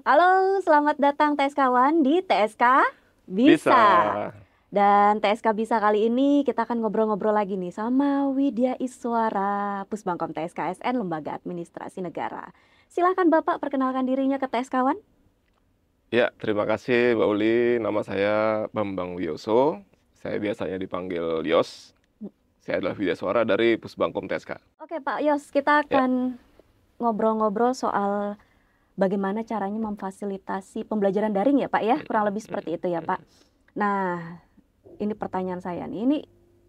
Halo, selamat datang TSKawan di TSK Bisa. Bisa. Dan TSK Bisa kali ini kita akan ngobrol-ngobrol lagi nih sama Widya Iswara, Pusbangkom TSKSN, Lembaga Administrasi Negara. Silakan Bapak perkenalkan dirinya ke TSKawan. Ya, terima kasih Mbak Uli. Nama saya Bambang Wioso. Saya biasanya dipanggil Yos. Saya adalah Widyaswara dari Pusbangkom TSK. Oke Pak Yos, kita Ya. akan ngobrol-ngobrol soal bagaimana caranya memfasilitasi pembelajaran daring ya Pak ya, kurang lebih seperti itu ya Pak. Nah, ini pertanyaan saya nih, ini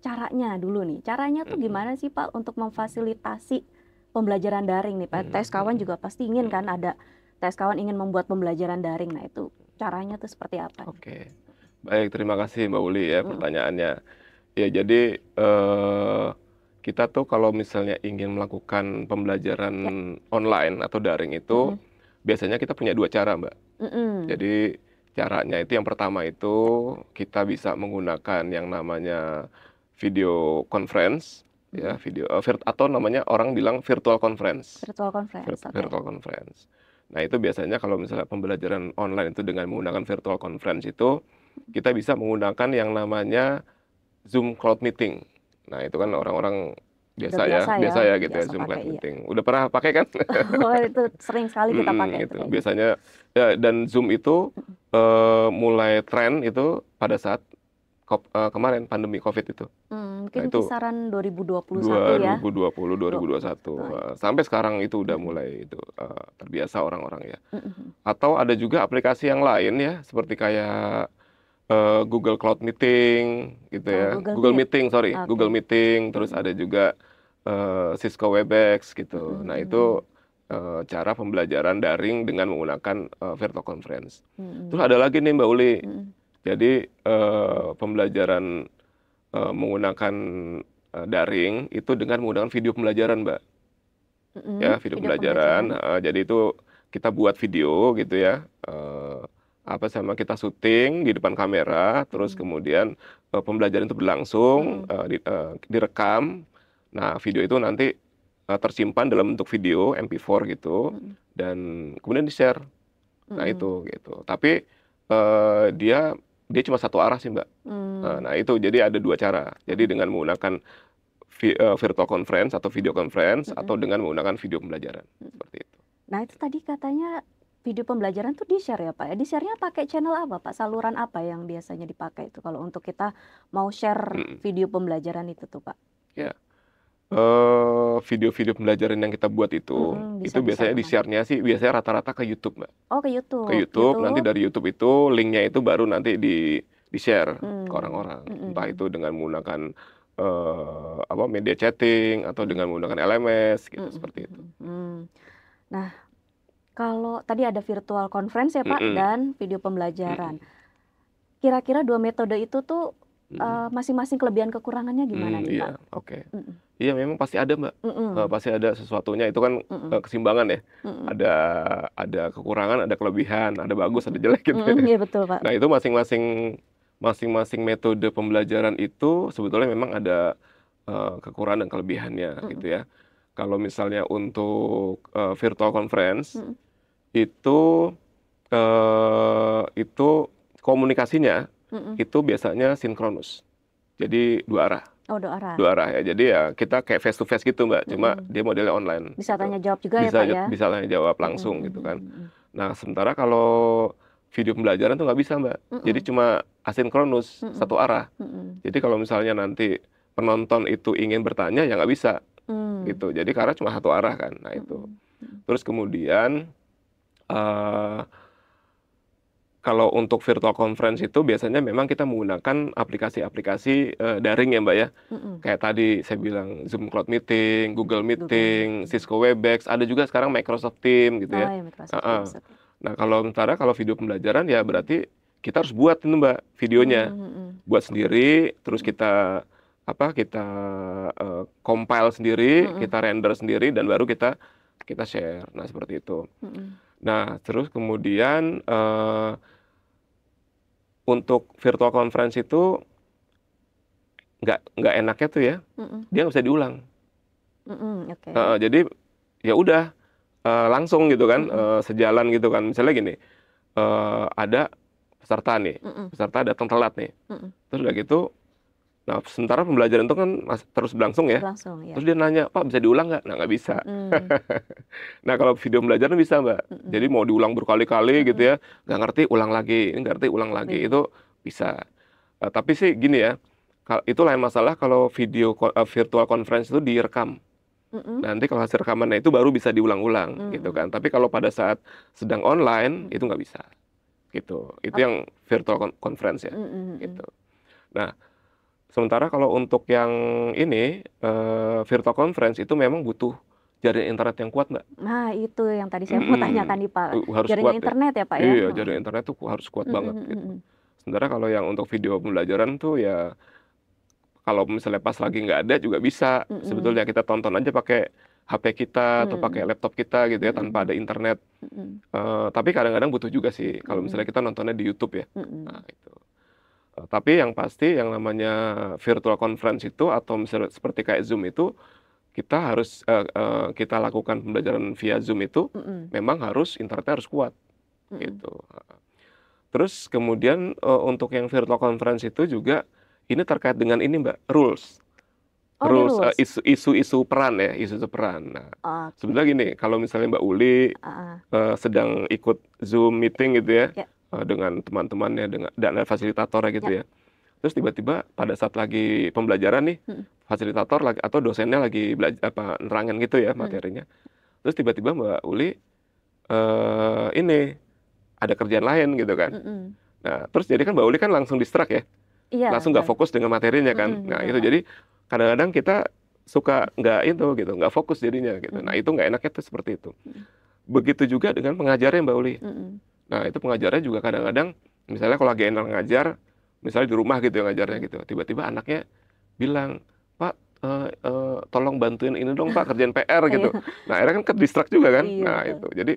caranya dulu nih, caranya tuh gimana sih Pak untuk memfasilitasi pembelajaran daring nih Pak? TSKawan juga pasti ingin kan ada TSKawan ingin membuat pembelajaran daring, nah itu caranya tuh seperti apa nih? Oke. Baik, terima kasih Mbak Uli ya Mm, pertanyaannya. Ya, jadi kita tuh kalau misalnya ingin melakukan pembelajaran ya, online atau daring itu, mm-mm, biasanya kita punya dua cara, Mbak. mm-mm, Jadi caranya itu yang pertama itu ya, kita bisa menggunakan yang namanya video conference, ya mm-mm. atau namanya orang bilang virtual conference, Virtual conference, oke. virtual conference. Nah itu biasanya kalau misalnya pembelajaran online itu dengan menggunakan virtual conference itu kita bisa menggunakan yang namanya Zoom Cloud Meeting. Nah itu kan orang-orang Udah biasa ya, biasa ya udah gitu ya biasa Zoom pakai Cloud iya. Meeting. Udah pernah pakai kan? Oh, itu sering sekali kita pakai itu Gitu. kayaknya. Biasanya ya, dan Zoom itu mulai tren itu pada saat kemarin pandemi COVID itu. Nah, Mungkin itu kisaran 2021 ya, 2020, 2021. 2021 ya. Sampai sekarang itu udah Mm-mm, mulai itu terbiasa orang-orang ya. mm-mm. Atau ada juga aplikasi yang lain ya, seperti kayak Google Cloud Meeting gitu Oh, ya. Google Google Meet, Meeting, sorry, Google oke. Meeting, terus Mm-mm, ada juga Cisco Webex gitu. Nah, mm-mm, itu cara pembelajaran daring dengan menggunakan virtual conference. Terus mm-mm, ada lagi nih Mbak Uli. mm-mm, Jadi pembelajaran menggunakan daring itu dengan menggunakan video pembelajaran, Mbak. mm-mm. Ya, video Video pembelajaran. pembelajaran. Jadi itu kita buat video gitu ya. Apa sama kita syuting di depan kamera, terus Mm-mm, kemudian pembelajaran itu berlangsung, mm-mm, direkam. Nah, video itu nanti tersimpan dalam bentuk video MP4 gitu, mm-mm, dan kemudian di-share. Nah, mm-mm, itu gitu. Tapi dia dia cuma satu arah sih, Mbak. mm, Nah, itu jadi ada dua cara. Jadi mm-mm, dengan menggunakan virtual conference atau video conference mm-mm, atau dengan menggunakan video pembelajaran mm-mm. seperti itu. Nah, itu tadi katanya video pembelajaran tuh di-share ya, Pak ya? Di-share-nya pakai channel apa, Pak? Saluran apa yang biasanya dipakai itu kalau untuk kita mau share Mm, video pembelajaran itu tuh, Pak? Ya, video-video pembelajaran yang kita buat Bisa itu di-share biasanya kemana? di-share-nya sih biasanya rata-rata ke YouTube, Mbak. Oh, ke Ke YouTube. YouTube, nanti YouTube. dari YouTube itu linknya itu baru nanti di-share ke Hmm. orang-orang. Entah Mm-mm. itu dengan menggunakan apa media chatting atau Mm-mm. dengan menggunakan LMS gitu Mm-mm. seperti itu. Mm-mm. Hmm. Nah, kalau tadi ada virtual conference ya, Pak, Mm-mm, dan video pembelajaran. mm-mm, Kira-kira dua metode itu tuh mm-mm. masing-masing kelebihan kekurangannya gimana nih, Pak? Iya, oke. Mm-mm. Iya memang pasti ada Mbak. Mm-mm. Pasti ada sesuatunya itu kan Mm-mm. keseimbangan ya. Mm-mm. Ada ada kekurangan, ada kelebihan, ada bagus, ada Mm-mm. jelek gitu Mm-mm. ya. Iya betul, Pak. Nah itu masing-masing metode pembelajaran itu sebetulnya memang ada kekurangan dan kelebihannya gitu Mm-mm. ya. Kalau misalnya untuk virtual conference Mm-mm. itu itu komunikasinya Mm-mm. itu biasanya sinkronus. Jadi dua arah. Oh, dua arah. Dua arah ya. Jadi ya kita kayak face to face gitu Mbak. Cuma Mm-mm. dia modelnya online Bisa gitu. tanya jawab juga ya, Pak ya? Bisa tanya jawab Mm-mm. langsung gitu kan. Mm-mm. Nah sementara kalau video pembelajaran tuh nggak bisa Mbak. Jadi Mm-mm. cuma asinkronus Mm-mm. satu arah. Mm-mm. Jadi kalau misalnya nanti penonton itu ingin bertanya ya nggak bisa Mm. gitu. Jadi karena cuma satu arah kan. Nah itu. Mm-mm. Mm-mm. Terus kemudian eh, kalau untuk virtual conference itu biasanya memang kita menggunakan aplikasi-aplikasi daring ya Mbak ya. Mm-mm. Kayak tadi saya bilang Zoom Cloud Meeting, Google Google Meeting, Meeting. Cisco Webex, ada juga sekarang Microsoft Teams gitu Oh ya. ya, Microsoft Heeh. Teams. Oke. Nah kalau video pembelajaran ya berarti kita harus buat itu Mbak videonya, Mm-mm. buat sendiri, terus Mm-mm. kita compile sendiri, Mm-mm. kita render sendiri dan baru kita share. Nah seperti itu. Mm-mm. Nah terus kemudian untuk virtual conference itu nggak enaknya tuh ya, Mm-mm. dia nggak bisa diulang. Mm-mm. Oke. Jadi ya udah langsung gitu kan, Mm-mm. sejalan gitu kan. Misalnya gini, ada peserta nih, Mm-mm. peserta datang telat nih, Mm-mm. terus udah gitu, nah sementara pembelajaran itu kan masih terus berlangsung ya, Berlangsung ya. terus dia nanya, "Pak bisa diulang nggak?" Nah nggak bisa. Mm-mm. Nah kalau video pembelajaran bisa Mbak, jadi Mm-mm. mau diulang berkali-kali gitu Mm-mm. ya, nggak ngerti ulang lagi, ini nggak ngerti ulang lagi, Wih. itu bisa. Tapi sih gini ya, itu lain masalah kalau virtual conference itu direkam. Mm-mm. Nanti kalau hasil rekamannya itu baru bisa diulang-ulang gitu Mm-mm. kan. Tapi kalau pada saat sedang online itu Mm-mm. nggak bisa gitu. Itu Ap- yang virtual conference ya Mm-mm. gitu. Nah, sementara kalau untuk yang ini virtual conference itu memang butuh jaringan internet yang kuat, Mbak. Nah, itu yang tadi saya mau tanyakan Mm-mm. nih, Pak. Harus Jaringan kuat ya. internet ya, Pak ya? Iya, Heeh. jaringan internet tuh harus kuat Mm-mm. banget gitu. Mm-mm. Sementara kalau yang untuk video pembelajaran tuh ya kalau misalnya pas lagi nggak ada juga bisa. Mm-mm. Sebetulnya kita tonton aja pakai HP kita atau pakai Mm-mm. laptop kita gitu ya tanpa Mm-mm. ada internet. Mm-mm. Tapi kadang-kadang butuh juga sih kalau misalnya Mm-mm. kita nontonnya di YouTube ya. Nah, Mm-mm. itu. Tapi yang pasti yang namanya virtual conference itu atau misalnya seperti kayak Zoom itu kita harus kita lakukan pembelajaran via Zoom itu Mm-mm. memang harus internetnya harus kuat Mm-mm. gitu. Terus kemudian untuk yang virtual conference itu juga ini terkait dengan ini Mbak, rules. Oh, di Rules, rules. isu-isu peran ya, isu-isu peran. Nah, Oke. sebenarnya gini, kalau misalnya Mbak Uli Ah, sedang ikut Zoom meeting gitu ya, ya, dengan teman-temannya dan ada fasilitatornya gitu ya. ya. Terus tiba-tiba pada saat lagi pembelajaran nih, Mm-mm. fasilitator lagi atau dosennya lagi belajar apa nerangin gitu ya Mm-mm. materinya. Terus tiba-tiba Mbak Uli ini ada kerjaan lain gitu kan. Mm-mm. Nah, terus jadi kan Mbak Uli kan langsung distract ya, Iya, langsung nggak betul. fokus dengan materinya kan. Mm-mm, Nah, betul, itu Pak. jadi kadang-kadang kita suka nggak itu gitu, nggak fokus jadinya gitu. Nah, Mm-mm. itu nggak enaknya tuh seperti itu. Mm-mm. Begitu juga dengan pengajarnya Mbak Uli. Mm-mm. Nah, itu pengajarnya juga kadang-kadang, misalnya kalau lagi enak ngajar, misalnya di rumah gitu ya ngajarnya Mm-mm. gitu, tiba-tiba anaknya bilang, "Pak, tolong bantuin ini dong Pak, kerjaan PR," Iya, gitu. Nah, akhirnya kan ke-distract juga kan. iya Nah, betul. itu. Jadi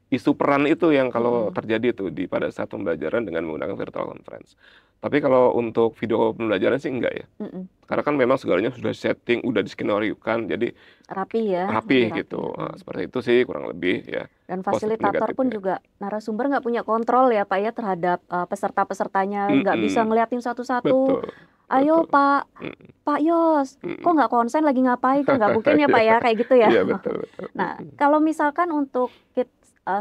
isu peran itu yang kalau Mm-mm. terjadi tuh pada saat pembelajaran dengan menggunakan virtual conference. Tapi kalau untuk video pembelajaran sih enggak ya. Mm-mm. Karena kan memang segalanya sudah setting, udah diskenario-kan, jadi Rapi ya, lebih rapih rapi. gitu. Seperti itu sih kurang lebih ya. Dan Positif fasilitator pun negatifnya. juga narasumber nggak punya kontrol ya, Pak ya, terhadap peserta-pesertanya, nggak bisa Mm-mm. ngeliatin satu-satu. Betul, Ayo betul. Pak, Mm, Pak Yos, kok mm. nggak konsen lagi ngapain? Kan nggak mungkin ya Pak ya, kayak gitu ya. Iya, betul, betul. Nah, Mm, kalau misalkan untuk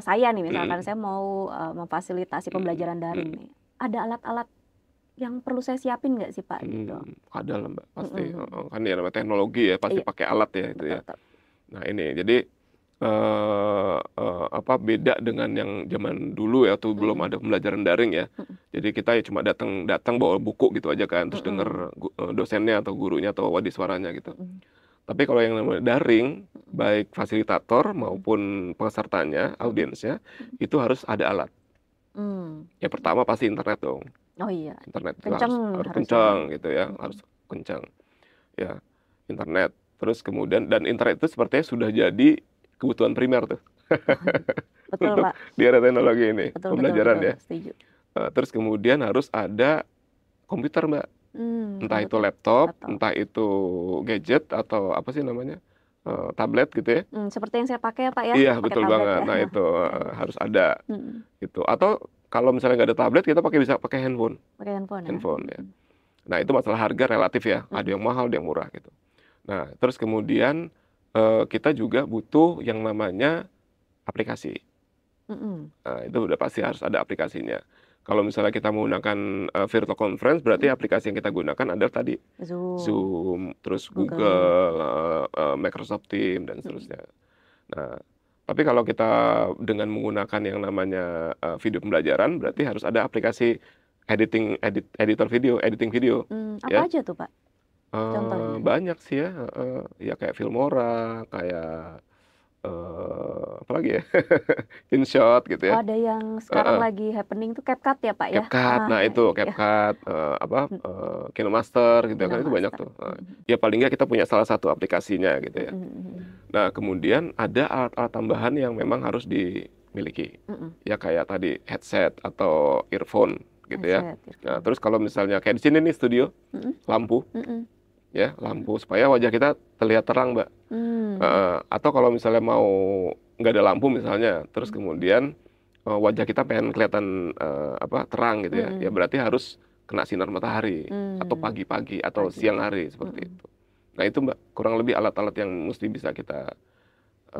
saya nih, misalkan mm, saya mau memfasilitasi mm, pembelajaran daring mm, nih, ada alat-alat yang perlu saya siapin nggak sih Pak gitu? Ada lah Mbak, pasti. Mm-mm. Kan ya namanya teknologi ya, pasti Iya, pakai alat ya itu betul ya. betul. Nah ini, jadi apa beda dengan yang zaman dulu ya, tuh belum Mm-mm. ada pembelajaran daring ya. Mm-mm. Jadi kita ya cuma datang bawa buku gitu aja kan, terus Mm-mm. denger dosennya atau gurunya atau wadiswaranya gitu. Mm-mm. Tapi kalau yang namanya daring, baik fasilitator Mm-mm. maupun pesertanya, Mm-mm. audiensnya, itu harus ada alat. Mm. Yang pertama pasti internet dong. Oh iya, Internet itu kenceng harus harusnya ya. kencang gitu ya, Mm-mm. harus kencang. Ya, internet. Terus kemudian dan internet itu sepertinya sudah jadi kebutuhan primer tuh Betul untuk Pak, di era teknologi ini, betul betul pembelajaran betul, ya. setuju. Terus kemudian harus ada komputer, Mbak. Entah itu Komputer, laptop, laptop. entah itu gadget atau apa sih namanya? Tablet gitu ya. Seperti yang saya pakai ya Pak ya, Iya, pakai betul tablet banget. ya. Nah, itu Iya iya. harus ada Mm-mm. gitu. Atau kalau misalnya nggak ada tablet, kita bisa pakai handphone. Pakai handphone ya. Handphone ya. Mm-mm. Nah, itu masalah harga relatif ya. Ada Mm-mm. yang mahal, ada yang murah gitu. Nah, terus kemudian kita juga butuh yang namanya aplikasi. Mm-mm. Nah, itu udah pasti harus ada aplikasinya. Kalau misalnya kita menggunakan virtual conference, berarti Mm. aplikasi yang kita gunakan adalah tadi Zoom, Zoom, terus Google Google, Meet. Microsoft Teams dan Mm-mm. seterusnya. Nah, tapi kalau kita dengan menggunakan yang namanya video pembelajaran, berarti harus ada aplikasi editing video, Apa ya. aja tuh Pak contohnya? Banyak sih ya, ya kayak Filmora, kayak apa lagi ya, InShot gitu Oh, ya. ada yang sekarang Heeh. lagi happening tuh CapCut ya Pak ya? CapCut, nah itu Iya. CapCut, KinoMaster gitu ya kan itu banyak KinoMaster. tuh. Ya paling nggak kita punya salah satu aplikasinya gitu ya. Mm-mm. Nah kemudian ada alat-alat tambahan yang memang harus dimiliki. Mm-mm. Ya kayak tadi headset atau earphone gitu ya. Headset, Nah earphone. terus kalau misalnya kayak di sini nih studio, Mm-mm. lampu Mm-mm. ya, lampu supaya wajah kita terlihat terang, Mbak. Mm. Atau kalau misalnya mau nggak ada lampu misalnya, terus kemudian wajah kita pengen kelihatan terang gitu ya, ya berarti harus kena sinar matahari atau pagi-pagi atau siang hari seperti itu. Nah itu Mbak, kurang lebih alat-alat yang mesti bisa kita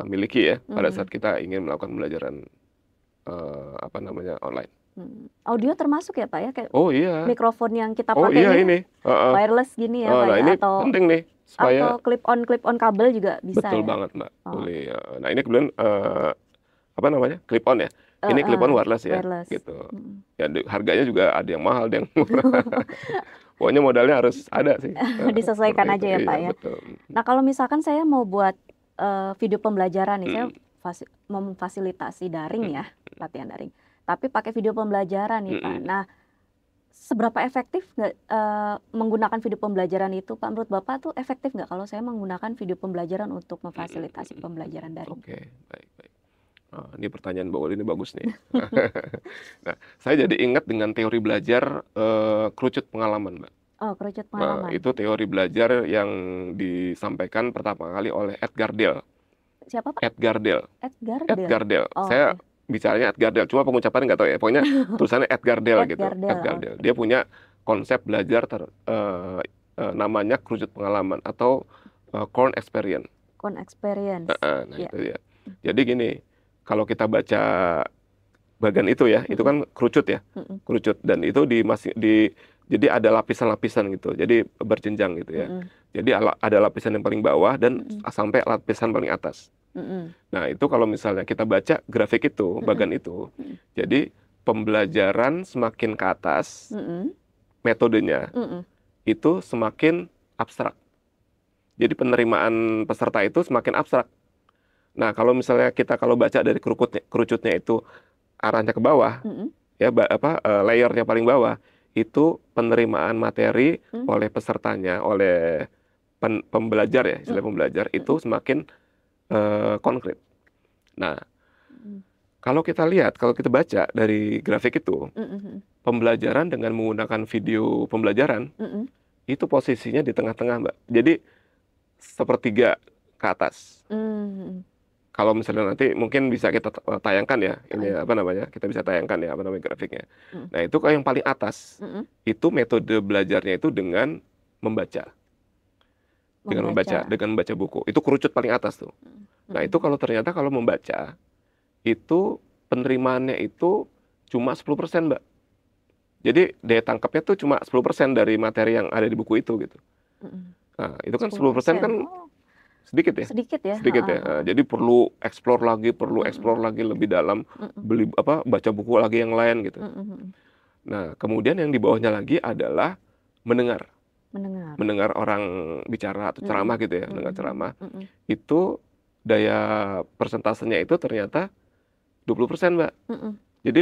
miliki ya pada saat kita ingin melakukan pembelajaran online. Audio termasuk ya Pak ya, kayak Oh iya. mikrofon yang kita Oh pakai iya ini wireless gini ya Pak nah ya, ini atau penting nih supaya clip on kabel juga bisa betul ya? banget Mbak. Oh. Boleh. Nah ini kemudian clip on ya. Ini clip on wireless ya, gitu. Ya harganya juga ada yang mahal, ada yang murah. Pokoknya modalnya harus ada sih. Disesuaikan aja ya Pak iya, ya. Betul. Nah kalau misalkan saya mau buat video pembelajaran nih, saya memfasilitasi daring ya, latihan daring. Tapi pakai video pembelajaran nih Pak. Nah, seberapa efektif nggak menggunakan video pembelajaran itu Pak? Menurut Bapak tuh efektif nggak kalau saya menggunakan video pembelajaran untuk memfasilitasi pembelajaran daring? Oke, baik. Ini pertanyaan Mbak Uli ini bagus nih. Nah, saya jadi ingat dengan teori belajar kerucut pengalaman, Mbak. Oh, kerucut pengalaman. Nah, itu teori belajar yang disampaikan pertama kali oleh Edgar Dale. Siapa Pak? Edgar Dale. Edgar Dale. Oh, saya bicaranya Edgar Dale, cuma pengucapannya nggak tahu ya. Pokoknya tulisannya Edgar Dale gitu. Edgar Dale. Dia punya konsep belajar namanya kerucut pengalaman atau corn experience. Corn experience. Nah, itu ya. Jadi gini, kalau kita baca bagian itu ya, itu kan kerucut ya, kerucut, dan itu jadi ada lapisan-lapisan gitu, jadi berjenjang gitu ya. Jadi ada lapisan yang paling bawah dan sampai lapisan paling atas. Nah itu kalau misalnya kita baca grafik itu, bagian itu, jadi pembelajaran semakin ke atas, metodenya itu semakin abstrak. Jadi penerimaan peserta itu semakin abstrak. Nah, kalau misalnya kalau baca dari kerucutnya itu arahnya ke bawah, ya layernya paling bawah, itu penerimaan materi oleh pesertanya, oleh pembelajar ya, istilah pembelajar itu semakin konkret. Nah, kalau kita lihat, kalau kita baca dari grafik itu, pembelajaran dengan menggunakan video pembelajaran itu posisinya di tengah-tengah, Mbak. Jadi sepertiga ke atas. Kalau misalnya nanti mungkin bisa kita tayangkan ya, ini kita bisa tayangkan ya grafiknya. Nah itu yang paling atas, itu metode belajarnya itu dengan membaca, dengan membaca buku. Itu kerucut paling atas tuh. Nah itu ternyata kalau membaca, itu penerimaannya itu cuma 10% Mbak. Jadi daya tangkapnya tuh cuma 10% dari materi yang ada di buku itu gitu. Nah itu kan 10% kan sedikit ya. Sedikit ya. Nah, jadi perlu explore lagi lebih dalam, baca buku lagi yang lain gitu. Nah, kemudian yang di bawahnya lagi adalah mendengar orang bicara atau ceramah gitu ya, mendengar ceramah. Itu daya persentasenya itu ternyata 20%, Mbak. Jadi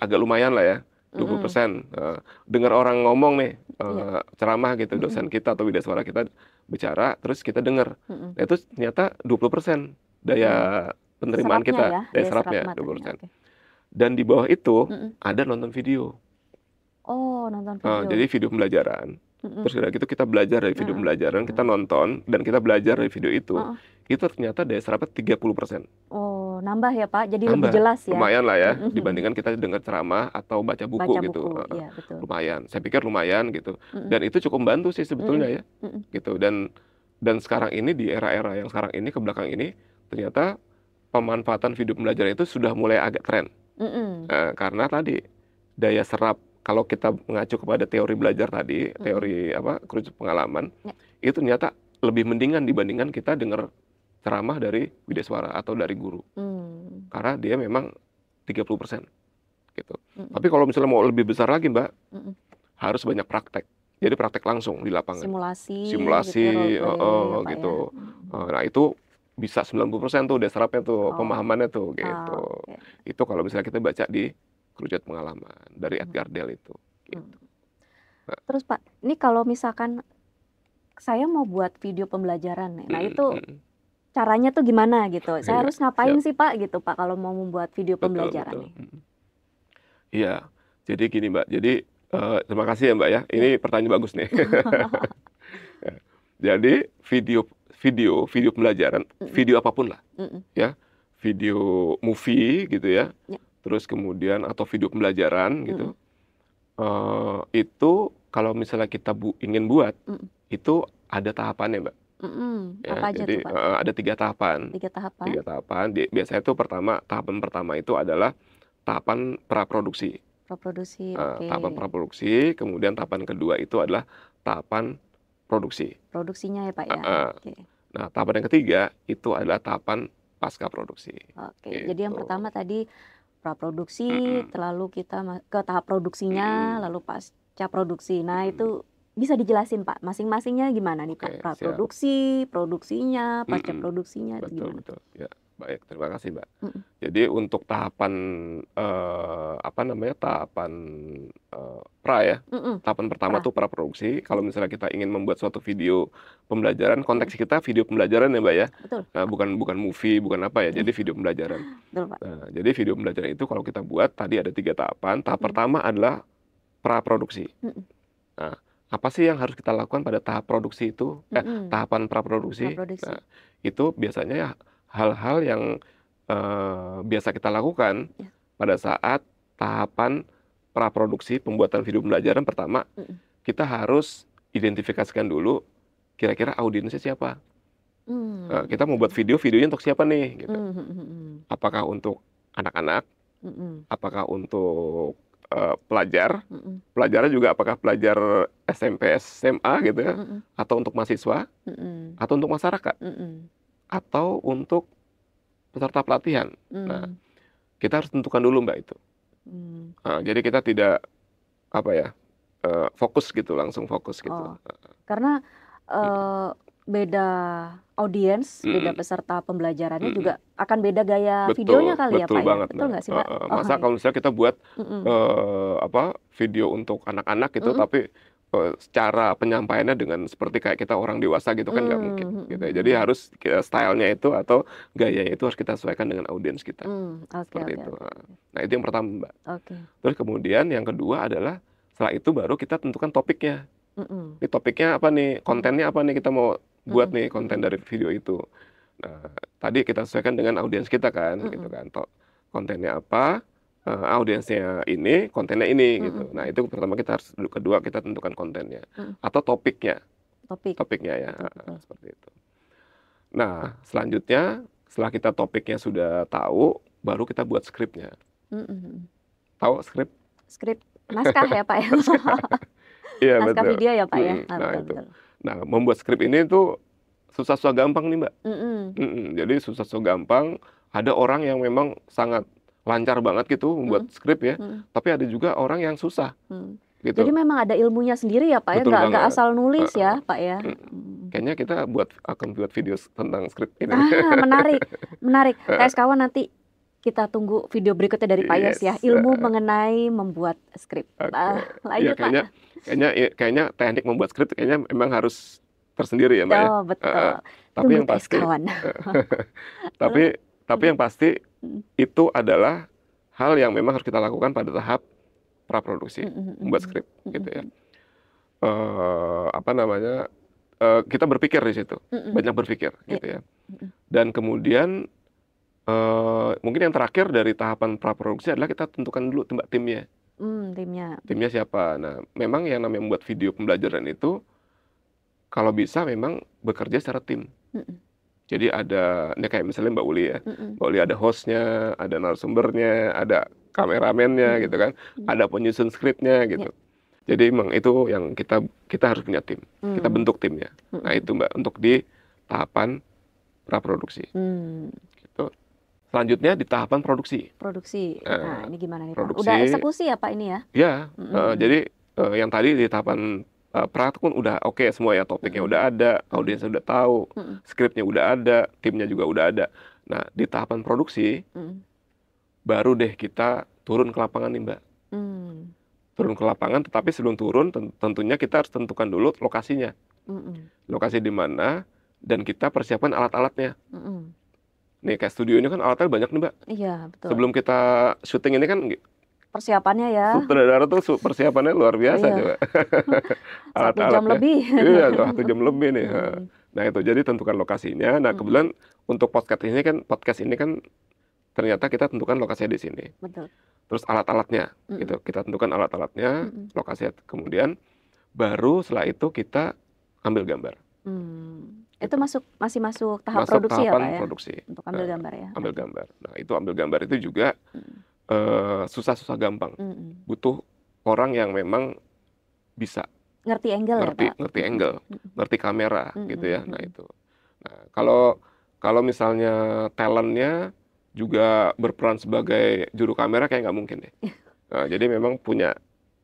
agak lumayan lah ya. 20%. Dengar orang ngomong nih, ceramah gitu, dosen kita atau widaswara kita bicara, terus kita dengar. Nah, itu ternyata 20% daya penerimaan kita, daya serapnya 20%. Dan di bawah itu ada nonton video. Oh, nonton video. Jadi video pembelajaran. Terus udah gitu kita belajar dari video pembelajaran, kita nonton dan kita belajar dari video itu. Itu ternyata daya serapnya 30%. Oh, nambah ya Pak, jadi lebih jelas ya. Lumayan lah ya, dibandingkan kita dengar ceramah atau baca buku gitu. Iya, betul. Lumayan, saya pikir lumayan gitu. Dan itu cukup membantu sih sebetulnya ya, gitu. Dan sekarang ini di era-era yang sekarang ini ke belakang ini, ternyata pemanfaatan video pembelajaran itu sudah mulai agak tren. Karena tadi daya serap, kalau kita mengacu kepada teori belajar tadi, teori kerucut pengalaman, itu ternyata lebih mendingan dibandingkan kita dengar ceramah dari widaswara atau dari guru. Karena dia memang 30% gitu. Tapi kalau misalnya mau lebih besar lagi, Mbak, harus banyak praktek. Jadi praktek langsung di lapangan. Simulasi gitu. Nah, itu bisa 90% tuh daya serapnya tuh, pemahamannya tuh gitu. Itu kalau misalnya kita baca di kerucut pengalaman dari Edgar Dale itu gitu. Terus Pak, ini kalau misalkan saya mau buat video pembelajaran nih. Nah, itu caranya tuh gimana gitu? Saya harus ngapain sih Pak gitu Pak kalau mau membuat video pembelajaran nih? Iya, jadi gini Mbak. Jadi terima kasih ya Mbak ya. Ini pertanyaan bagus nih. Jadi video pembelajaran, video apapun lah, ya. video movie gitu ya, Ya. terus kemudian atau video pembelajaran gitu. Itu kalau misalnya kita ingin buat, itu ada tahapannya, Mbak. Ya, Apa aja tuh, jadi Pak? ada 3 tahapan. 3 tahapan? 3 tahapan. Biasanya itu tahapan pertama itu adalah tahapan praproduksi. Praproduksi, Tahapan oke. praproduksi, kemudian tahapan kedua itu adalah tahapan produksi. Produksinya ya, Pak ya? Oke. Nah, tahapan yang ketiga itu adalah tahapan pasca produksi. Oke, jadi yang Gitu. pertama tadi praproduksi, lalu kita ke tahap produksinya, lalu pasca produksi. Nah, itu bisa dijelasin, Pak, masing-masingnya gimana nih, Pak? Oke, siap. Praproduksi, produksinya, pasca produksinya, itu Betul, gimana? betul. Ya, baik. Terima kasih, Mbak. Mm-mm. Jadi untuk tahapan apa namanya? Tahapan pra ya. Mm-mm. Tahapan pertama Pra. tuh praproduksi. Kalau misalnya kita ingin membuat suatu video pembelajaran, konteks kita video pembelajaran ya, Mbak ya. Betul. Bukan movie, bukan apa ya. Jadi video pembelajaran. Betul, Pak. Nah, jadi video pembelajaran itu kalau kita buat tadi ada 3 tahapan. Tahap pertama adalah praproduksi. Nah, apa sih yang harus kita lakukan pada tahap produksi itu? Tahapan praproduksi. Praproduksi. Nah, itu biasanya ya hal-hal yang biasa kita lakukan pada saat tahapan praproduksi pembuatan video pembelajaran pertama. Kita harus identifikasikan dulu kira-kira audiensnya siapa. Kita mau buat videonya untuk siapa nih? Gitu. Apakah untuk anak-anak? Apakah untuk pelajar? Pelajarnya juga apakah pelajar SMP, SMA gitu ya? Atau untuk mahasiswa? Atau untuk masyarakat? Atau untuk peserta pelatihan? Nah, kita harus tentukan dulu, Mbak, itu. Jadi kita tidak fokus gitu, langsung fokus gitu. Karena beda audiens, beda peserta pembelajarannya juga akan beda gaya videonya kali ya, Pak ya? Banget, Betul nggak sih, Pak? Masa kalau misalnya kita buat video untuk anak-anak gitu, tapi secara penyampaiannya dengan seperti kayak kita orang dewasa gitu kan nggak mungkin gitu ya. Jadi harus stylenya itu atau gayanya itu harus kita sesuaikan dengan audiens kita. Seperti itu. Nah, itu yang pertama, Mbak. Terus kemudian yang kedua adalah setelah itu baru kita tentukan topiknya. Ini topiknya apa nih? Kontennya apa nih kita mau buat nih konten dari video itu. Nah, tadi kita sesuaikan dengan audiens kita kan, gitu kan. Kontennya apa? Audiensnya ini, kontennya ini gitu. Nah, itu pertama kita harus dulu, kedua kita tentukan kontennya atau topiknya. Topiknya ya, seperti itu. Nah, selanjutnya setelah kita topiknya sudah tahu, baru kita buat skripnya. Tahu skrip? Skrip naskah ya, Pak ya? Iya, naskah betul. video ya, Pak ya? Nah, itu. Nah, membuat skrip ini tuh susah-susah gampang nih, Mbak. Jadi susah-susah gampang. Ada orang yang memang sangat lancar banget gitu membuat skrip ya, tapi ada juga orang yang susah. Gitu. Jadi memang ada ilmunya sendiri ya, Pak ya? Nggak asal nulis ya, Pak ya? Kayaknya kita akan buat video tentang skrip ini. Menarik. TSKawan nanti kita tunggu video berikutnya dari Pak Yes ya, ilmu mengenai membuat skrip. Lanjut, ya, kayaknya teknik membuat skrip kayaknya memang harus tersendiri ya, Mbak ya. Betul. Tapi yang pasti, tapi yang pasti itu adalah hal yang memang harus kita lakukan pada tahap praproduksi, membuat skrip, gitu ya. Kita berpikir di situ, banyak berpikir, gitu ya. Dan kemudian mungkin yang terakhir dari tahapan praproduksi adalah kita tentukan dulu timnya. Timnya siapa? Nah, memang yang namanya membuat video pembelajaran itu kalau bisa memang bekerja secara tim. Jadi ini kayak misalnya Mbak Uli ya. Mbak Uli ada hostnya, ada narasumbernya, ada kameramennya gitu kan. Ada penyusun skripnya gitu. Jadi memang itu yang kita harus punya tim. Kita bentuk timnya. Nah, itu Mbak untuk di tahapan praproduksi. Gitu. Selanjutnya di tahapan produksi. Nah, ini gimana nih, Pak? Produksi, udah eksekusi ya, Pak, ini ya? Ya, jadi yang tadi di tahapan pra itu pun udah oke semua ya, topiknya udah ada, audiensnya udah tahu, skripnya udah ada, timnya juga udah ada. Nah, di tahapan produksi baru deh kita turun ke lapangan nih, Mbak. Turun ke lapangan, tetapi sebelum turun tentunya kita harus tentukan dulu lokasinya. Lokasi di mana dan kita persiapkan alat-alatnya. Nih kayak studio ini kan alatnya banyak nih, Mbak. Iya, betul. Sebelum kita syuting ini kan persiapannya ya. Sutradara tuh persiapannya luar biasa juga. 1 jam lebih. Iya, 1 jam lebih nih. Nah, itu jadi tentukan lokasinya. Nah, kebetulan untuk podcast ini kan ternyata kita tentukan lokasinya di sini. Betul. Terus alat-alatnya, Mm-mm. gitu. Kita tentukan alat-alatnya, Mm-mm. lokasinya. Kemudian baru setelah itu kita ambil gambar. Itu Gitu. masih masuk tahap Masuk produksi ya Pak tahapan ya? produksi. Untuk ambil gambar ya? Ambil Oke. gambar. Nah, itu ambil gambar itu juga Mm. susah-susah gampang. Mm-mm. Butuh orang yang memang bisa Ngerti angle ya Pak? ngerti Mm-mm. angle, Mm-mm. ngerti kamera gitu ya. Nah, Mm-mm. itu. Nah, kalau misalnya talentnya juga berperan sebagai juru kamera kayak nggak mungkin deh. Nah, jadi memang punya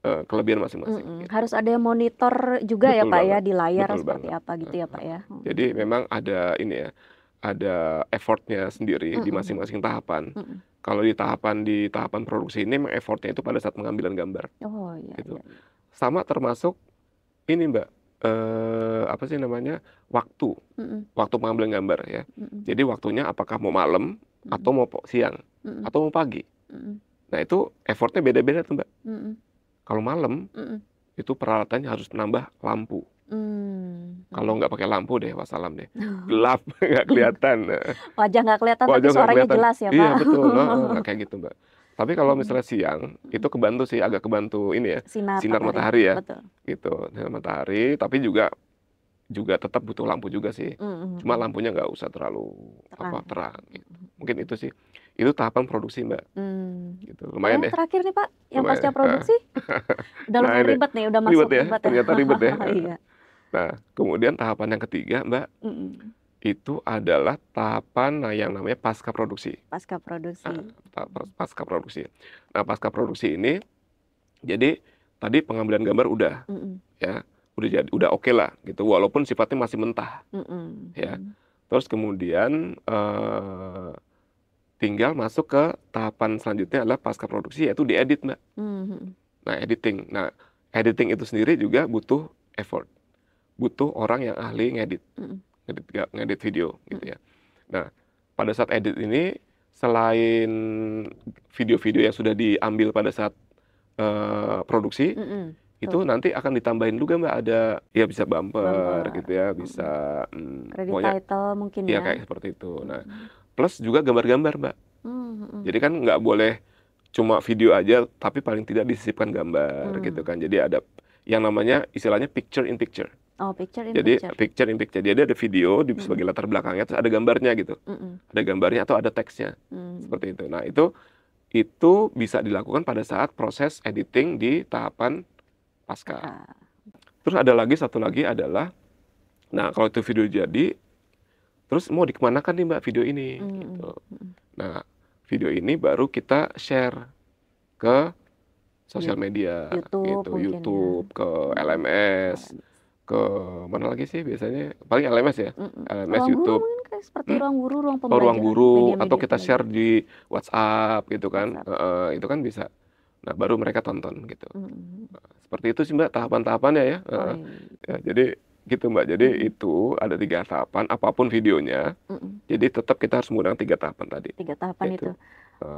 kelebihan masing-masing Mm-mm. gitu. Harus ada monitor juga ya Betul Pak ya banget, di layar betul seperti banget. apa gitu ya Pak ya? Jadi memang ada ini ya, ada effortnya sendiri di Mm-mm. masing-masing tahapan. Mm-mm. Kalau di tahapan produksi ini memang effortnya itu pada saat pengambilan gambar Oh iya gitu. iya. Sama termasuk ini Mbak, apa sih namanya, waktu Mm-mm. pengambilan gambar ya. Mm-mm. Jadi waktunya apakah mau malam atau mau siang Mm-mm. atau mau pagi. Mm-mm. Nah itu effortnya beda-beda tuh Mbak. Mm-mm. Kalau malam Mm-mm. itu peralatannya harus menambah lampu. Kalau nggak pakai lampu deh, wassalam deh. Gelap, nggak kelihatan. Wajah nggak kelihatan tapi Wajah nggak suaranya kelihatan. jelas ya Iya Pak? betul, nggak kayak gitu Mbak. Tapi kalau Mm-mm. misalnya siang, itu kebantu sih, agak kebantu ini ya, Sinar sinar matahari. matahari ya, Betul. gitu. Sinar matahari, tapi juga tetap butuh lampu juga sih. Mm-mm. Cuma lampunya nggak usah terlalu Terang. terang. Gitu. Mungkin itu sih. Itu tahapan produksi Mbak. Gitu. Lumayan Yang ya. terakhir nih Pak, yang Lumayan pasca ya. produksi udah Nah lumayan ini ribet nih, udah ribet masuk ya, ribet ya. ternyata ribet ya. Iya. Nah, kemudian tahapan yang ketiga Mbak, Mm-mm. itu adalah tahapan yang namanya pasca produksi. Pasca produksi. Pasca produksi. Nah, pasca produksi ini, jadi tadi pengambilan gambar udah, Mm-mm. ya, udah oke lah, gitu. Walaupun sifatnya masih mentah, Mm-mm. ya. Terus kemudian tinggal masuk ke tahapan selanjutnya adalah pasca produksi, yaitu diedit, Mbak. Mm-mm. Nah, editing. Nah, editing itu sendiri juga butuh effort, butuh orang yang ahli ngedit. Mm-mm. ngedit video gitu ya. Nah, pada saat edit ini selain video-video yang sudah diambil pada saat produksi, Mm-mm. itu nanti akan ditambahin juga Mbak, ada ya bisa bumper gitu ya, bisa Credit pokoknya title mungkin ya ya. kayak seperti itu. Nah, plus juga gambar-gambar Mbak. Jadi kan nggak boleh cuma video aja, tapi paling tidak disisipkan gambar gitu kan. Jadi ada yang namanya istilahnya picture in picture. Oh, picture in Jadi picture. picture in picture. Jadi ada video di sebagai latar belakangnya, terus ada gambarnya gitu. Ada gambarnya atau ada teksnya. Seperti itu. Nah, itu bisa dilakukan pada saat proses editing di tahapan pasca. Terus ada lagi satu lagi adalah, nah kalau itu video jadi, terus mau dikemanakan nih Mbak video ini? Gitu. Nah, video ini baru kita share ke sosial media, YouTube gitu, mungkin YouTube, ya. ke LMS, ke mana lagi sih biasanya? Paling LMS ya, LMS, Ruang YouTube. guru mungkin kayak seperti ruang guru, ruang Oh, pembelajaran. ruang guru, media-media atau kita pembelajaran. share di WhatsApp gitu kan, WhatsApp. itu kan bisa. Nah, baru mereka tonton gitu. Nah, seperti itu sih Mbak tahapan-tahapannya ya. Ya, jadi gitu Mbak. Jadi itu ada 3 tahapan, apapun videonya. Jadi tetap kita harus menggunakan 3 tahapan tadi. 3 tahapan itu.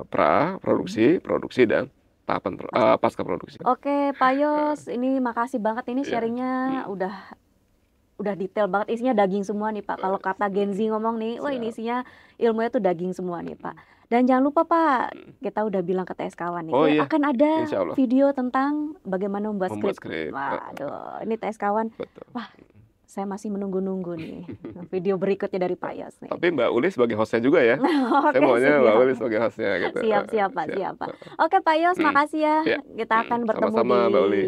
Produksi, dan tahapan pasca produksi. Oke, Pak Yos, ini makasih banget ini sharingnya udah detail banget, isinya daging semua nih Pak. Kalau kata Gen Z ngomong nih, wah ini isinya ilmunya tuh daging semua nih Pak. Dan jangan lupa Pak, kita udah bilang ke TS Kawan nih, akan ada video tentang bagaimana membuat skrip. Waduh, ini TS Kawan. Betul. Wah, saya masih menunggu-nunggu nih video berikutnya dari Pak Yos nih. Tapi Mbak Uli sebagai hostnya juga ya. Oke, Saya maunya siap. Mbak Uli sebagai hostnya gitu. Siap Pak. Oke Pak Yos, makasih ya. Kita akan bertemu Sama-sama, Mbak Uli. di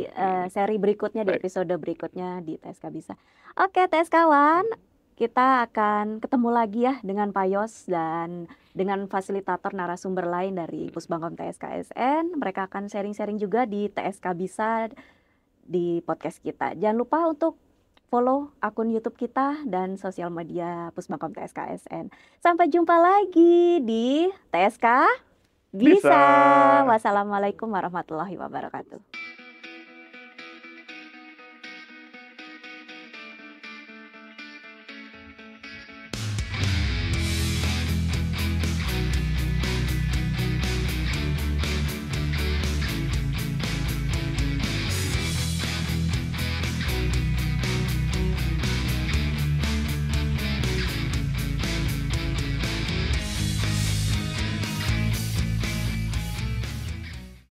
seri berikutnya, di episode berikutnya di TSK Bisa. Oke TS Kawan, kita akan ketemu lagi ya dengan Pak Yos dan dengan fasilitator narasumber lain dari Pusbangkom TSKSN. Mereka akan sharing-sharing juga di TSK Bisa di podcast kita. Jangan lupa untuk follow akun YouTube kita dan sosial media Pusbangkom TSKSN. Sampai jumpa lagi di TSK Bisa. Wassalamualaikum warahmatullahi wabarakatuh.